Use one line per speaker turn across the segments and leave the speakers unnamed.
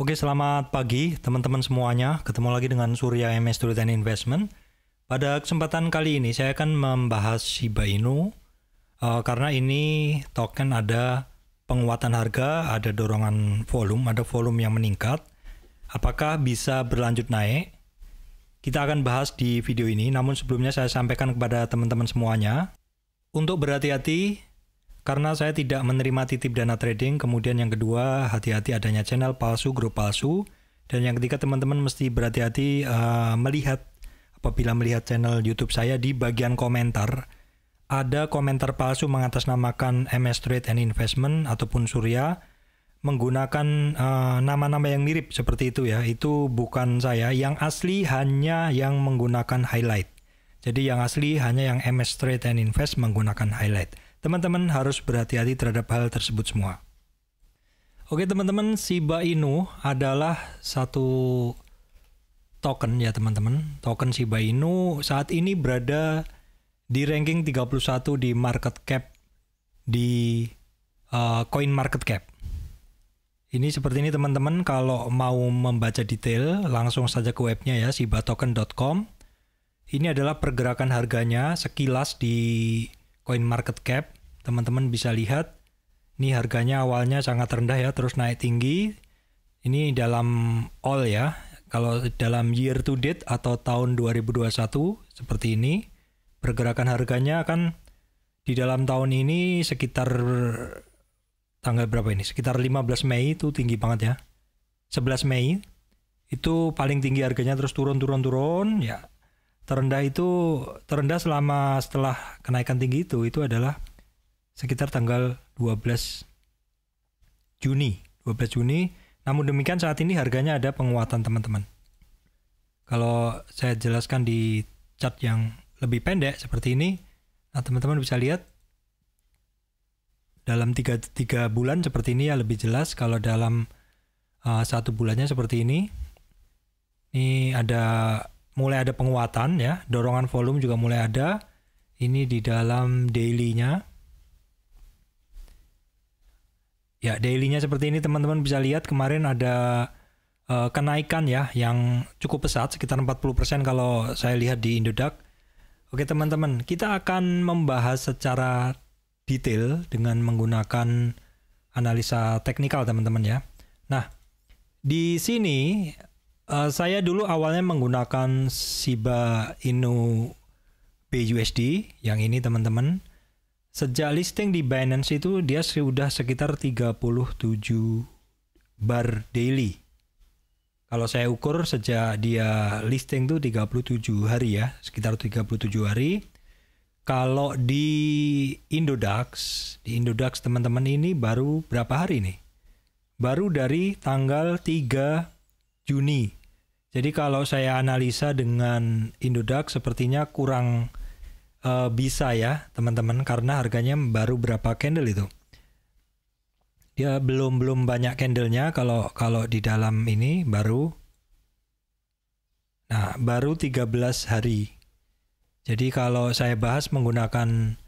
Oke, selamat pagi teman-teman semuanya. Ketemu lagi dengan Surya MS Trade and Investment. Pada kesempatan kali ini saya akan membahas Shiba Inu karena ini token ada penguatan harga, ada dorongan volume, ada volume yang meningkat. Apakah bisa berlanjut naik? Kita akan bahas di video ini, namun sebelumnya saya sampaikan kepada teman-teman semuanya untuk berhati-hati karena saya tidak menerima titip dana trading. Kemudian yang kedua, hati-hati adanya channel palsu, grup palsu. Dan yang ketiga, teman-teman mesti berhati-hati apabila melihat channel YouTube saya, di bagian komentar ada komentar palsu mengatasnamakan MS Trade and Investment ataupun Surya menggunakan nama-nama yang mirip seperti itu ya. Itu bukan saya. Yang asli hanya yang menggunakan highlight. Jadi yang asli hanya yang MS Trade and Invest menggunakan highlight. Teman-teman harus berhati-hati terhadap hal tersebut semua. Oke teman-teman, Shiba Inu adalah satu token ya teman-teman. Token Shiba Inu saat ini berada di ranking 31 di market cap di Coin Market Cap. Ini seperti ini teman-teman. Kalau mau membaca detail langsung saja ke webnya ya, shibatoken.com. Ini adalah pergerakan harganya sekilas di Coin Market Cap. Teman-teman bisa lihat, ini harganya awalnya sangat rendah ya, terus naik tinggi. Ini dalam all ya. Kalau dalam year to date atau tahun 2021 seperti ini, pergerakan harganya kan di dalam tahun ini sekitar tanggal berapa ini? Sekitar 15 Mei itu tinggi banget ya. 11 Mei itu paling tinggi harganya, terus turun ya. Terendah selama setelah kenaikan tinggi itu adalah sekitar tanggal 12 Juni. Namun demikian saat ini harganya ada penguatan teman-teman. Kalau saya jelaskan di chart yang lebih pendek seperti ini, nah teman-teman bisa lihat dalam 3 bulan seperti ini ya lebih jelas. Kalau dalam 1 bulannya seperti ini mulai ada penguatan ya, dorongan volume juga mulai ada. Ini di dalam daily-nya. Ya, daily-nya seperti ini teman-teman bisa lihat, kemarin ada kenaikan ya yang cukup pesat, sekitar 40% kalau saya lihat di Indodax. Oke teman-teman, kita akan membahas secara detail dengan menggunakan analisa teknikal teman-teman ya. Nah, di sini saya dulu awalnya menggunakan Shiba Inu BUSD yang ini teman-teman. Sejak listing di Binance itu dia sudah sekitar 37 bar daily. Kalau saya ukur sejak dia listing tuh 37 hari ya, sekitar 37 hari. Kalau di Indodax teman-teman ini baru berapa hari nih? Baru dari tanggal 3 Juni. Jadi kalau saya analisa dengan Indodax sepertinya kurang bisa ya teman-teman, karena harganya baru berapa candle itu. Dia belum banyak candlenya kalau di dalam ini baru 13 hari. Jadi kalau saya bahas menggunakan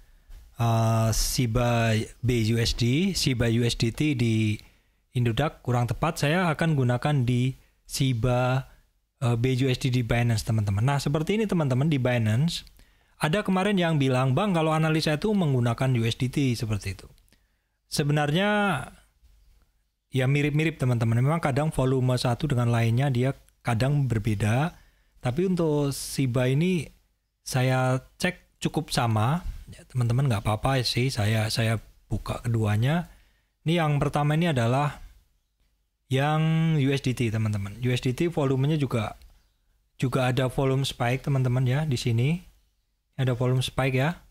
Shiba USDT di Indodax kurang tepat, saya akan gunakan di Shiba BUSD di Binance teman-teman. Nah seperti ini teman-teman, di Binance ada kemarin yang bilang, bang kalau analisa itu menggunakan USDT seperti itu. Sebenarnya ya mirip-mirip teman-teman. Memang kadang volume satu dengan lainnya dia kadang berbeda. Tapi untuk Shiba ini saya cek cukup sama. Ya, teman-teman nggak apa-apa sih. Saya buka keduanya. Ini yang pertama ini adalah yang USDT teman-teman. USDT volumenya juga ada volume spike teman-teman ya di sini. Ada volume spike ya.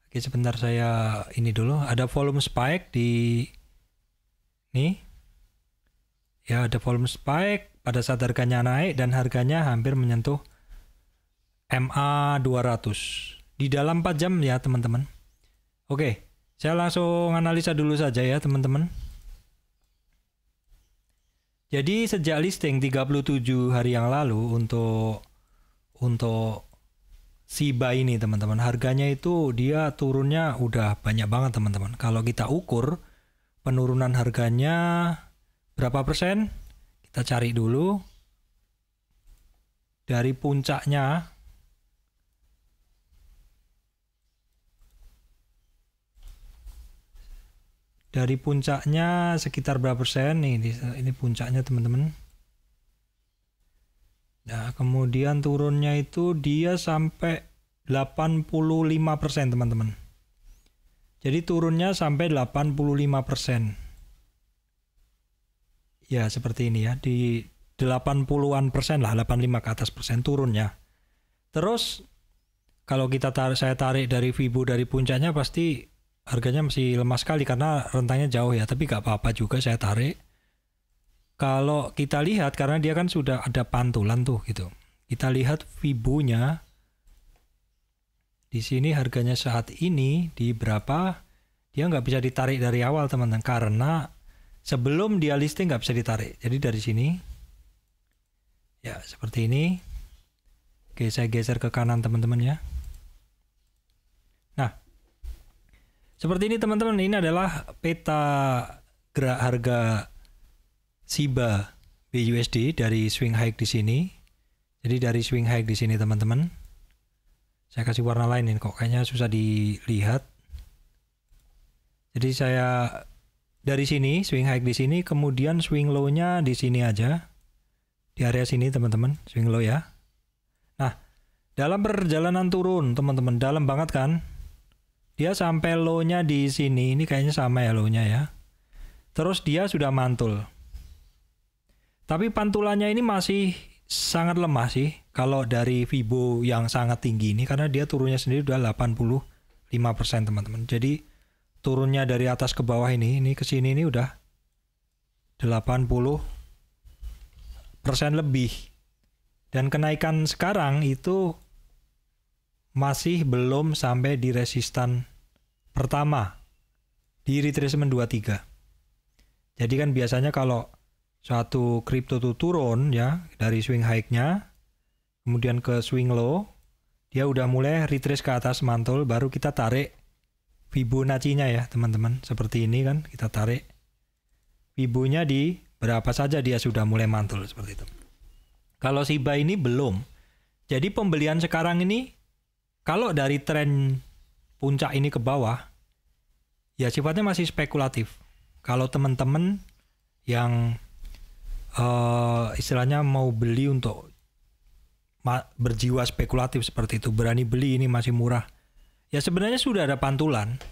Oke, sebentar saya ini dulu. Ada volume spike di nih. Ya, ada volume spike pada saat harganya naik dan harganya hampir menyentuh MA 200 di dalam 4 jam ya, teman-teman. Oke, saya langsung analisa dulu saja ya, teman-teman. Jadi sejak listing 37 hari yang lalu untuk Shiba ini teman-teman, harganya itu dia turunnya udah banyak banget teman-teman. Kalau kita ukur penurunan harganya berapa persen? Kita cari dulu. Dari puncaknya sekitar berapa persen? Ini puncaknya teman-teman. Nah, kemudian turunnya itu dia sampai 85% teman-teman. Jadi turunnya sampai 85%. Ya, seperti ini ya. Di 80-an persen lah, 85 ke atas persen turunnya. Terus, kalau saya tarik dari Fibo dari puncaknya pasti harganya masih lemah sekali karena rentangnya jauh ya. Tapi nggak apa-apa juga saya tarik. Kalau kita lihat, karena dia kan sudah ada pantulan tuh gitu. Kita lihat Fibo-nya. Di sini harganya saat ini di berapa? Dia nggak bisa ditarik dari awal teman-teman. Karena sebelum dia listing nggak bisa ditarik. Jadi dari sini. Ya seperti ini. Oke, saya geser ke kanan teman-teman ya. Nah. Seperti ini teman-teman. Ini adalah peta gerak harga Shiba BUSD dari swing high di sini. Jadi dari swing high di sini teman-teman. Saya kasih warna lain ini kok kayaknya susah dilihat. Jadi saya dari sini swing high di sini, kemudian swing low-nya di sini aja. Di area sini teman-teman, swing low ya. Nah, dalam perjalanan turun teman-teman, dalam banget kan? Dia sampai low-nya di sini. Ini kayaknya sama ya low-nya ya. Terus dia sudah mantul. Tapi pantulannya ini masih sangat lemah sih kalau dari Fibo yang sangat tinggi ini karena dia turunnya sendiri udah 85% teman-teman. Jadi turunnya dari atas ke bawah ini ke sini ini udah 80% lebih. Dan kenaikan sekarang itu masih belum sampai di resistan pertama di retracement 23. Jadi kan biasanya kalau suatu kripto itu turun ya dari swing high-nya kemudian ke swing low, dia udah mulai retrace ke atas mantul, baru kita tarik Fibonacci-nya ya teman-teman. Seperti ini kan kita tarik Fibo-nya di berapa saja dia sudah mulai mantul seperti itu. Kalau Shiba ini belum. Jadi pembelian sekarang ini kalau dari tren puncak ini ke bawah ya sifatnya masih spekulatif. Kalau teman-teman yang istilahnya mau beli untuk berjiwa spekulatif seperti itu, berani beli ini masih murah. Ya sebenarnya sudah ada pantulan.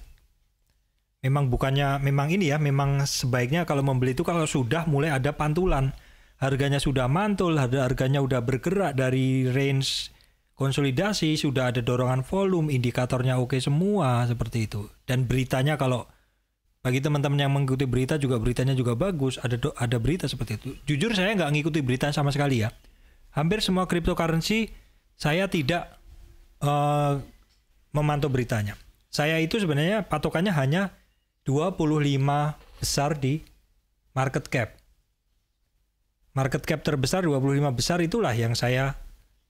Memang ini ya, memang sebaiknya kalau membeli itu kalau sudah mulai ada pantulan. Harganya sudah mantul, harganya udah bergerak dari range konsolidasi, sudah ada dorongan volume, indikatornya oke semua seperti itu. Dan beritanya kalau bagi teman-teman yang mengikuti berita juga beritanya juga bagus, ada berita seperti itu. Jujur saya nggak ngikuti berita sama sekali ya. Hampir semua cryptocurrency saya tidak memantau beritanya. Saya itu sebenarnya patokannya hanya 25 besar di market cap. Market cap terbesar 25 besar itulah yang saya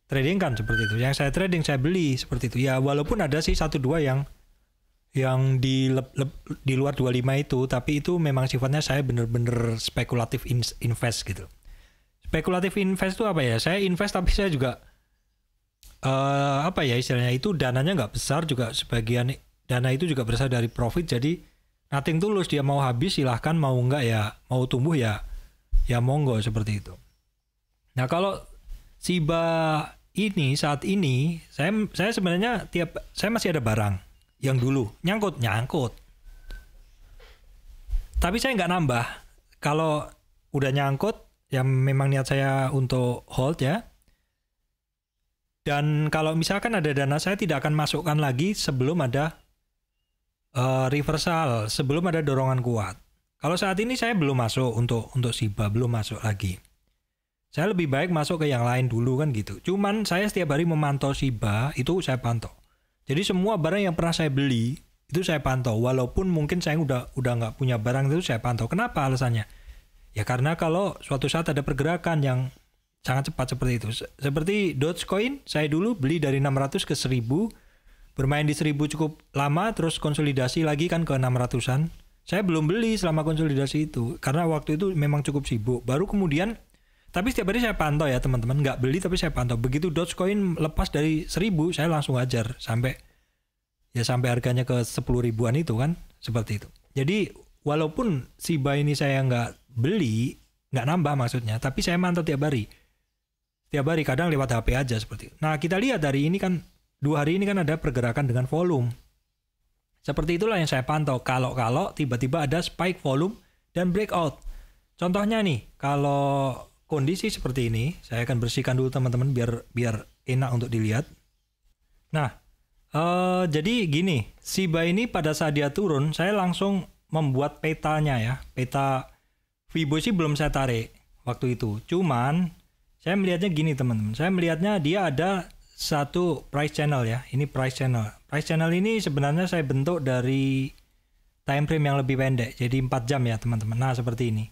tradingkan seperti itu. Yang saya trading saya beli seperti itu. Ya walaupun ada sih 1-2 yang di luar 25 itu, tapi itu memang sifatnya saya bener-bener spekulatif invest gitu. Spekulatif invest itu apa ya? Saya invest tapi saya juga istilahnya itu dananya nggak besar juga, sebagian dana itu juga berasal dari profit, jadi nothing tulus, dia mau habis silahkan, mau nggak ya, mau tumbuh ya monggo seperti itu. Nah kalau Shiba ini saat ini saya sebenarnya saya masih ada barang yang dulu nyangkut. Tapi saya nggak nambah. Kalau udah nyangkut, ya memang niat saya untuk hold ya. Dan kalau misalkan ada dana, saya tidak akan masukkan lagi sebelum ada reversal, sebelum ada dorongan kuat. Kalau saat ini saya belum masuk untuk Shiba, belum masuk lagi. Saya lebih baik masuk ke yang lain dulu kan gitu. Cuman saya setiap hari memantau Shiba, itu saya pantau. Jadi semua barang yang pernah saya beli itu saya pantau, walaupun mungkin saya udah nggak punya barang itu saya pantau. Kenapa alasannya? Ya karena kalau suatu saat ada pergerakan yang sangat cepat seperti itu. Seperti Dogecoin, saya dulu beli dari 600 ke 1000, bermain di 1000 cukup lama, terus konsolidasi lagi kan ke 600-an. Saya belum beli selama konsolidasi itu karena waktu itu memang cukup sibuk. Baru kemudian, tapi setiap hari saya pantau ya teman-teman, nggak beli tapi saya pantau. Begitu Dogecoin lepas dari 1.000, saya langsung ajar sampai harganya ke 10 ribuan itu kan, seperti itu. Jadi walaupun Shiba ini saya nggak beli, nggak nambah maksudnya, tapi saya mantau tiap hari. Tiap hari, kadang lewat HP aja seperti itu. Nah kita lihat hari ini kan, 2 hari ini kan ada pergerakan dengan volume. Seperti itulah yang saya pantau. Kalau tiba-tiba ada spike volume dan breakout. Contohnya nih, kalau kondisi seperti ini, saya akan bersihkan dulu teman-teman biar enak untuk dilihat. Nah, jadi gini, Shiba ini pada saat dia turun, saya langsung membuat petanya ya. Peta Fibonacci belum saya tarik waktu itu. Cuman saya melihatnya gini teman-teman. Saya melihatnya dia ada satu price channel ya. Ini price channel. Price channel ini sebenarnya saya bentuk dari time frame yang lebih pendek. Jadi 4 jam ya teman-teman. Nah seperti ini.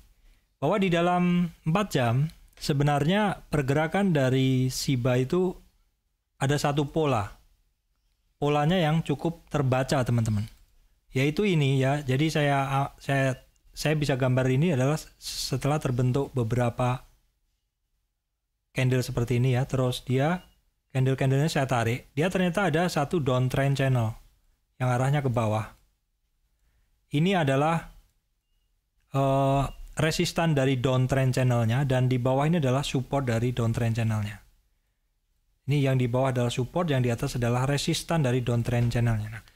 Bahwa di dalam 4 jam sebenarnya pergerakan dari Shiba itu ada satu pola. Polanya yang cukup terbaca teman-teman. Yaitu ini ya. Jadi saya bisa gambar ini adalah setelah terbentuk beberapa candle seperti ini ya. Terus dia candle-candlenya saya tarik, dia ternyata ada satu downtrend channel yang arahnya ke bawah. Ini adalah resistan dari downtrend channelnya, dan di bawah ini adalah support dari downtrend channelnya. Ini yang di bawah adalah support, yang di atas adalah resistan dari downtrend channelnya. Nah,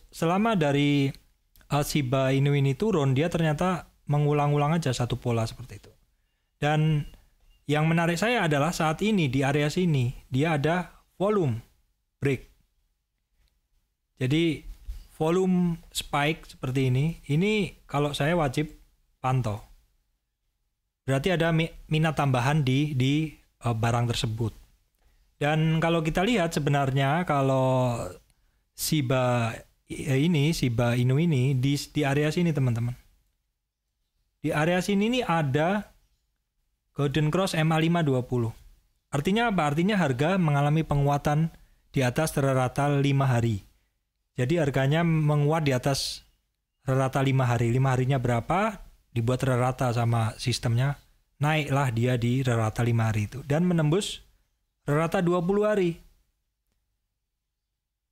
selama dari Shiba Inu ini turun, dia ternyata mengulang-ulang aja satu pola seperti itu. Dan yang menarik saya adalah saat ini di area sini dia ada volume break. Jadi volume spike seperti ini kalau saya wajib pantau. Berarti ada minat tambahan di barang tersebut. Dan kalau kita lihat sebenarnya kalau Shiba Inu ini di area sini teman-teman. Di area sini nih ada Golden Cross MA520. Artinya apa? Artinya harga mengalami penguatan di atas rata 5 hari. Jadi harganya menguat di atas rata 5 hari. 5 harinya berapa? Dibuat rata sama sistemnya. Naiklah dia di rata 5 hari itu. Dan menembus rata 20 hari.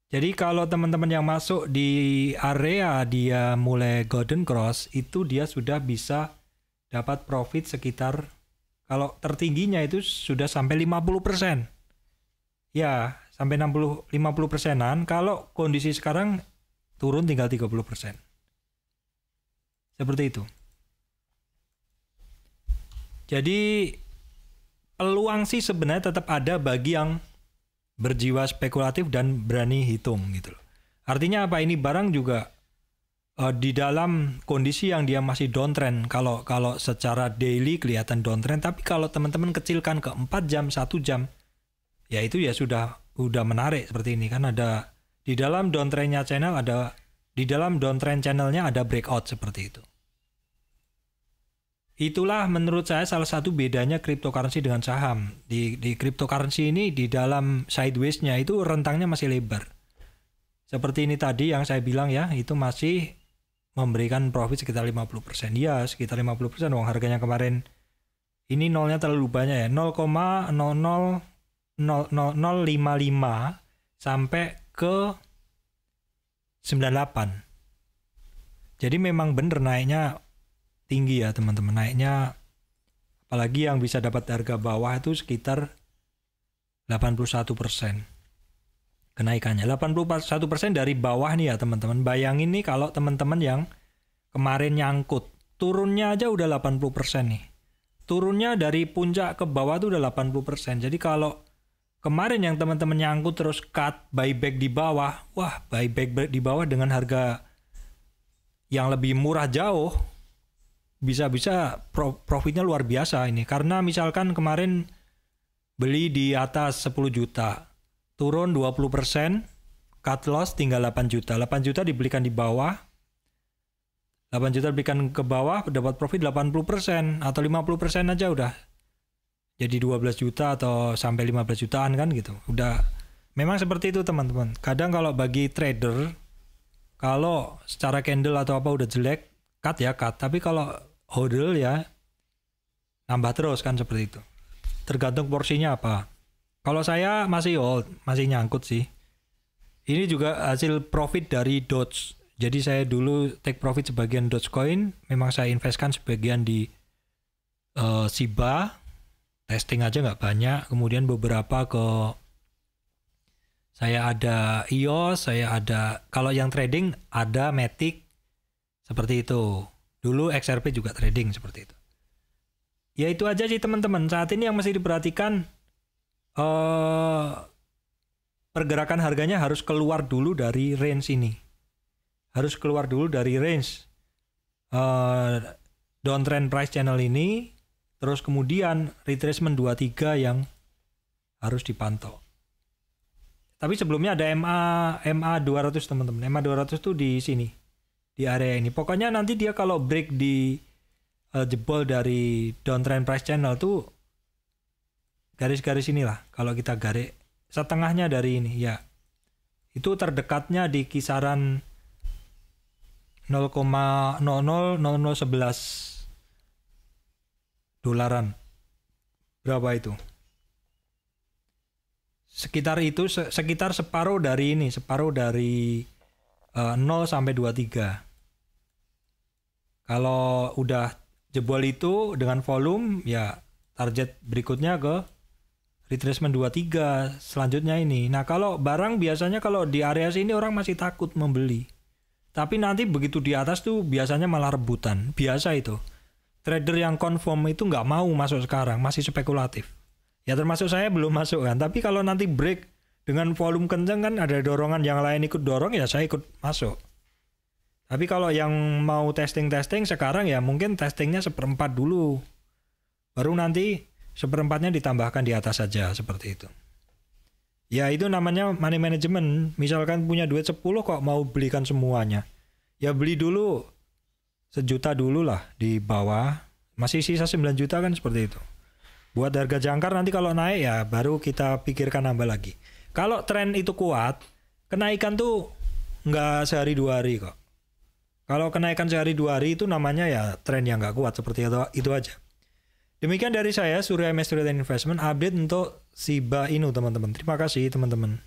Jadi kalau teman-teman yang masuk di area dia mulai Golden Cross, itu dia sudah bisa dapat profit sekitar, kalau tertingginya itu sudah sampai 50%. Ya, sampai 50%-an. Kalau kondisi sekarang turun tinggal 30%. Seperti itu. Jadi peluang sih sebenarnya tetap ada bagi yang berjiwa spekulatif dan berani hitung gitu loh. Artinya apa? Ini barang juga di dalam kondisi yang dia masih downtrend. Kalau secara daily kelihatan downtrend, tapi kalau teman-teman kecilkan ke 4 jam, 1 jam, ya itu ya sudah menarik seperti ini kan. Ada di dalam downtrendnya channel, ada di dalam downtrend channelnya ada breakout seperti itu. Itulah menurut saya salah satu bedanya cryptocurrency dengan saham. Di cryptocurrency ini di dalam sideways-nya itu rentangnya masih lebar. Seperti ini tadi yang saya bilang ya, itu masih memberikan profit sekitar 50%. Ya, sekitar 50%. Uang harganya kemarin ini nolnya terlalu banyak ya. 0,00055 sampai ke 98. Jadi memang bener naiknya tinggi ya teman-teman. Naiknya apalagi yang bisa dapat harga bawah itu sekitar 81%. Kenaikannya 81% dari bawah nih ya teman-teman. Bayangin nih kalau teman-teman yang kemarin nyangkut, turunnya aja udah 80% nih. Turunnya dari puncak ke bawah tuh udah 80%. Jadi kalau kemarin yang teman-teman nyangkut terus cut buyback di bawah, wah buyback di bawah dengan harga yang lebih murah jauh, bisa-bisa profitnya luar biasa ini. Karena misalkan kemarin beli di atas 10 juta, turun 20%, cut loss tinggal 8 juta. 8 juta dibelikan di bawah, 8 juta dibelikan ke bawah, dapat profit 80% atau 50% aja udah. Jadi 12 juta atau sampai 15 jutaan kan gitu. Udah, memang seperti itu teman-teman. Kadang kalau bagi trader, Kalau secara candle atau apa udah jelek, cut ya cut. Tapi kalau hodl ya nambah terus kan seperti itu. Tergantung porsinya apa. Kalau saya masih hold, masih nyangkut sih. Ini juga hasil profit dari Doge. Jadi saya dulu take profit sebagian Dogecoin, memang saya investkan sebagian di Shiba, testing aja nggak banyak. Kemudian beberapa ke saya ada EOS, saya ada kalau yang trading ada Matic seperti itu. Dulu XRP juga trading seperti itu. Ya itu aja sih teman-teman. Saat ini yang mesti diperhatikan pergerakan harganya harus keluar dulu dari range ini. Harus keluar dulu dari range downtrend price channel ini, terus kemudian retracement 23 yang harus dipantau. Tapi sebelumnya ada MA 200 teman-teman. MA 200 tuh di sini, di area ini. Pokoknya nanti dia kalau break di jebol dari downtrend price channel tuh garis-garis inilah. Kalau kita garis setengahnya dari ini ya, itu terdekatnya di kisaran 0,000011 dolaran. Berapa itu? Sekitar itu, sekitar separuh dari ini, separuh dari 0 sampai 23. Kalau udah jebol itu dengan volume, ya target berikutnya ke retracement 23 selanjutnya ini. Nah kalau barang biasanya kalau di area sini orang masih takut membeli. Tapi nanti begitu di atas tuh biasanya malah rebutan. Biasa itu. Trader yang confirm itu nggak mau masuk sekarang, masih spekulatif. Ya termasuk saya belum masuk kan. Tapi kalau nanti break dengan volume kenceng kan ada dorongan yang lain ikut dorong ya saya ikut masuk. Tapi kalau yang mau testing sekarang ya mungkin testingnya 1/4 dulu. Baru nanti 1/4-nya ditambahkan di atas saja seperti itu. Ya itu namanya money management. Misalkan punya duit 10 kok mau belikan semuanya. Ya beli dulu 1 juta dulu lah di bawah. Masih sisa 9 juta kan seperti itu. Buat harga jangkar nanti kalau naik ya baru kita pikirkan nambah lagi. Kalau tren itu kuat, kenaikan tuh nggak sehari 2 hari kok. Kalau kenaikan sehari 2 hari itu namanya ya tren yang nggak kuat seperti itu aja. Demikian dari saya, Surya MS Trade and Investment, update untuk Shiba Inu teman-teman. Terima kasih teman-teman.